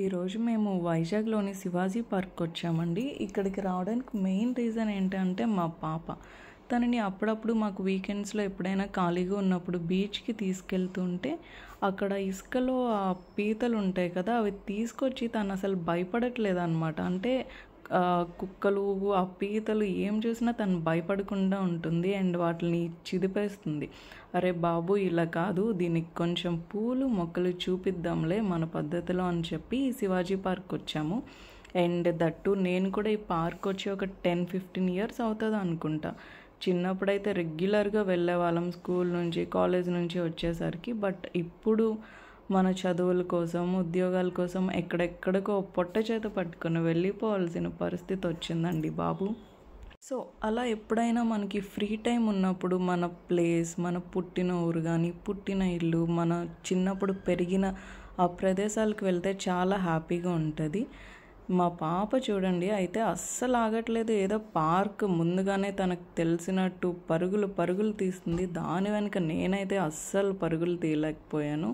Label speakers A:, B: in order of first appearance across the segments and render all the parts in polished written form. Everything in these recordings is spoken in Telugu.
A: ఈరోజు మేము వైజాగ్లోని శివాజీ పార్క్ వచ్చామండి. ఇక్కడికి రావడానికి మెయిన్ రీజన్ ఏంటంటే మా పాప తనని అప్పుడప్పుడు మాకు వీకెండ్స్లో ఎప్పుడైనా ఖాళీగా ఉన్నప్పుడు బీచ్కి తీసుకెళ్తుంటే అక్కడ ఇసుకలో ఆ పీతలు ఉంటాయి కదా, అవి తీసుకొచ్చి తను అసలు భయపడట్లేదు అనమాట. అంటే కుక్కలు ఆ పీతలు ఏం చూసినా తను భయపడకుండా ఉంటుంది అండ్ వాటిని చిదిపేస్తుంది. అరే బాబు ఇలా కాదు, దీనికి కొంచెం పూలు మొక్కలు చూపిద్దాంలే మన పద్ధతిలో అని చెప్పి శివాజీ పార్క్ వచ్చాము. అండ్ దట్టు నేను కూడా ఈ పార్క్ వచ్చి ఒక 10-15 ఇయర్స్ అవుతుంది అనుకుంటా. చిన్నప్పుడైతే రెగ్యులర్గా వెళ్ళే వాళ్ళం స్కూల్ నుంచి కాలేజ్ నుంచి వచ్చేసరికి. బట్ ఇప్పుడు మన చదువుల కోసం ఉద్యోగాల కోసం ఎక్కడెక్కడికో పొట్ట చేత పట్టుకుని వెళ్ళిపోవాల్సిన పరిస్థితి వచ్చిందండి బాబు. సో అలా ఎప్పుడైనా మనకి ఫ్రీ టైం ఉన్నప్పుడు మన ప్లేస్, మన పుట్టిన ఊరు కానీ పుట్టిన ఇల్లు, మన చిన్నప్పుడు పెరిగిన ఆ ప్రదేశాలకు వెళ్తే చాలా హ్యాపీగా ఉంటుంది. మా పాప చూడండి అయితే అస్సలు ఆగట్లేదు. ఏదో పార్క్ ముందుగానే తనకు తెలిసినట్టు పరుగులు పరుగులు తీస్తుంది. దాని వెనుక నేనైతే అస్సలు పరుగులు తీయలేకపోయాను.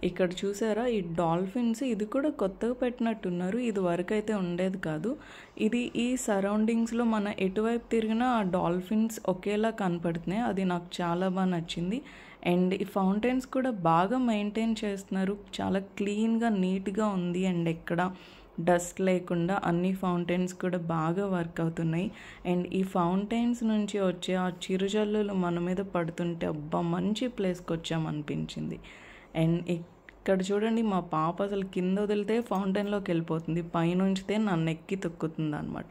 A: ఇక్కడ చూసారా ఈ డాల్ఫిన్స్, ఇది కూడా కొత్తగా పెట్టినట్టున్నారు. ఇది వరకు అయితే ఉండేది కాదు. ఇది ఈ సరౌండింగ్స్లో మన ఎటువైపు తిరిగినా ఆ డాల్ఫిన్స్ ఒకేలా కనపడుతున్నాయి. అది నాకు చాలా బాగా నచ్చింది. అండ్ ఈ ఫౌంటైన్స్ కూడా బాగా మెయింటైన్ చేస్తున్నారు. చాలా క్లీన్గా నీట్గా ఉంది. అండ్ ఎక్కడ డస్ట్ లేకుండా అన్ని ఫౌంటైన్స్ కూడా బాగా వర్క్ అవుతున్నాయి. అండ్ ఈ ఫౌంటైన్స్ నుంచి వచ్చే ఆ చిరుజల్లులు మన మీద పడుతుంటే అబ్బా మంచి ప్లేస్కి వచ్చామనిపించింది. అండ్ ఇక్కడ చూడండి మా పాప అసలు కింద వదిలితే ఫౌంటైన్లోకి వెళ్ళిపోతుంది, పైన ఉంచితే నన్ను ఎక్కి తొక్కుతుంది అనమాట.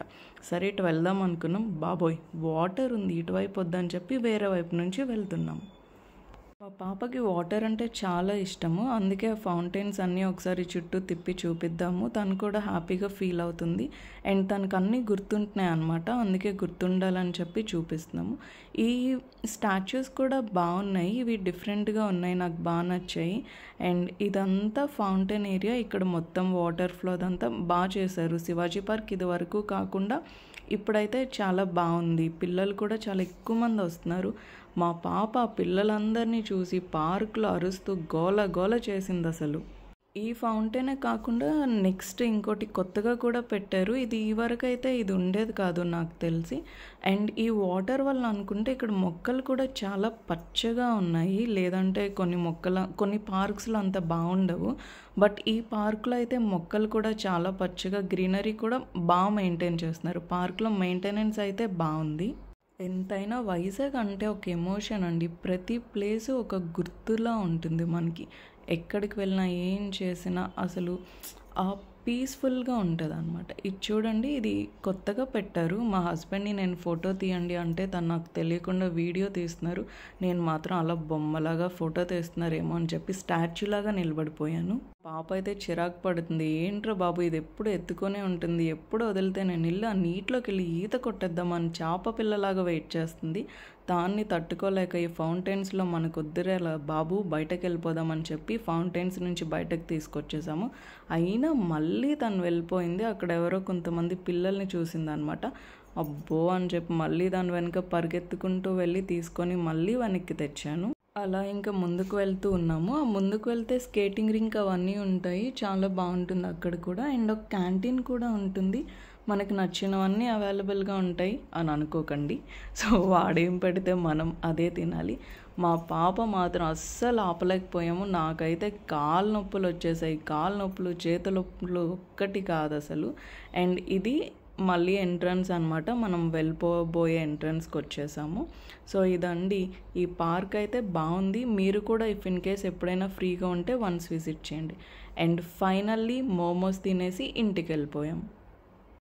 A: సరే ఇటు వెళ్దాం అనుకున్నాం, బాబోయ్ వాటర్ ఉంది ఇటువైపు వద్దని చెప్పి వేరే వైపు నుంచి వెళ్తున్నాం. మా పాపకి వాటర్ అంటే చాలా ఇష్టము, అందుకే ఫౌంటైన్స్ అన్నీ ఒకసారి చుట్టూ తిప్పి చూపిద్దాము, తను కూడా హ్యాపీగా ఫీల్ అవుతుంది. అండ్ తనకు అన్నీ గుర్తుంటున్నాయి అనమాట, అందుకే గుర్తుండాలని చెప్పి చూపిస్తున్నాము. ఈ స్టాచ్యూస్ కూడా బాగున్నాయి, ఇవి డిఫరెంట్గా ఉన్నాయి, నాకు బాగా నచ్చాయి. అండ్ ఇదంతా ఫౌంటైన్ ఏరియా, ఇక్కడ మొత్తం వాటర్ ఫ్లో అదంతా బాగా చేశారు. శివాజీ పార్క్ ఇది వరకు కాకుండా ఇప్పుడైతే చాలా బాగుంది. పిల్లలు కూడా చాలా ఎక్కువ మంది వస్తున్నారు. మా పాప పిల్లలందరినీ చూసి పార్కులో అరుస్తూ గోల గోల చేసింది అసలు. ఈ ఫౌంటైనే కాకుండా నెక్స్ట్ ఇంకోటి కొత్తగా కూడా పెట్టారు. ఇది ఈ వరకు అయితే ఇది ఉండేది కాదు నాకు తెలిసి. అండ్ ఈ వాటర్ వల్ల అనుకుంటే ఇక్కడ మొక్కలు కూడా చాలా పచ్చగా ఉన్నాయి. లేదంటే కొన్ని పార్క్స్లో అంత బాగుండవు. బట్ ఈ పార్క్లో అయితే మొక్కలు కూడా చాలా పచ్చగా గ్రీనరీ కూడా బాగా మెయింటైన్ చేస్తున్నారు. పార్క్లో మెయింటెనెన్స్ అయితే బాగుంది. ఎంతైనా వైజాగ్ అంటే ఒక ఎమోషన్ అండి. ప్రతి ప్లేసు ఒక గుర్తులా ఉంటుంది మనకి. ఎక్కడికి వెళ్ళినా ఏం చేసినా అసలు ఆ పీస్ఫుల్గా ఉంటుంది అనమాట. ఇది చూడండి, ఇది కొత్తగా పెట్టారు. మా హస్బెండ్ని నేను ఫోటో తీయండి అంటే తను నాకు తెలియకుండా వీడియో తీస్తున్నారు. నేను మాత్రం అలా బొమ్మలాగా ఫోటో తీస్తున్నారేమో అని చెప్పి స్టాచ్యూలాగా నిలబడిపోయాను. పాప అయితే చిరాకు పడుతుంది, ఏంట్రా బాబు ఇది ఎప్పుడు ఎత్తుకొనే ఉంటుంది, ఎప్పుడు వదిలితే నేను ఇల్లు ఆ నీటిలోకి వెళ్ళి ఈత కొట్టేద్దామని చేప పిల్లలాగా వెయిట్ చేస్తుంది. దాన్ని తట్టుకోలేక ఈ ఫౌంటైన్స్లో మనకు వద్దురేలా బాబు బయటకు వెళ్ళిపోదామని చెప్పి ఫౌంటైన్స్ నుంచి బయటకు తీసుకొచ్చేసాము. అయినా మళ్ళీ తను వెళ్ళిపోయింది. అక్కడ ఎవరో కొంతమంది పిల్లల్ని చూసిందనమాట. అబ్బో అని చెప్పి మళ్ళీ దాని వెనుక పరిగెత్తుకుంటూ వెళ్ళి తీసుకొని మళ్ళీ వెనక్కి తెచ్చాను. అలా ఇంకా ముందుకు వెళ్తూ ఉన్నాము. ఆ ముందుకు వెళ్తే స్కేటింగ్ రింక్ అవన్నీ ఉంటాయి, చాలా బాగుంటుంది అక్కడ కూడా. అండ్ ఒక క్యాంటీన్ కూడా ఉంటుంది, మనకు నచ్చినవన్నీ అవైలబుల్గా ఉంటాయి అని అనుకోకండి. సో వాడేం పెడితే మనం అదే తినాలి. మా పాప మాత్రం అస్సలు ఆపలేకపోయాము. నాకైతే కాళ్ళ నొప్పులు వచ్చేసాయి, కాళ్ళ నొప్పులు చేతుల నొప్పులు ఒక్కటి కాదు అసలు. అండ్ ఇది మళ్ళీ ఎంట్రన్స్ అనమాట, మనం వెళ్ళిపోబోయే ఎంట్రన్స్కి వచ్చేసాము. సో ఇదండి ఈ పార్క్ అయితే బాగుంది. మీరు కూడా ఇఫ్ ఇన్ కేస్ ఎప్పుడైనా ఫ్రీగా ఉంటే వన్స్ విజిట్ చేయండి. అండ్ ఫైనల్లీ మోమోస్ తినేసి ఇంటికి వెళ్ళిపోయాం.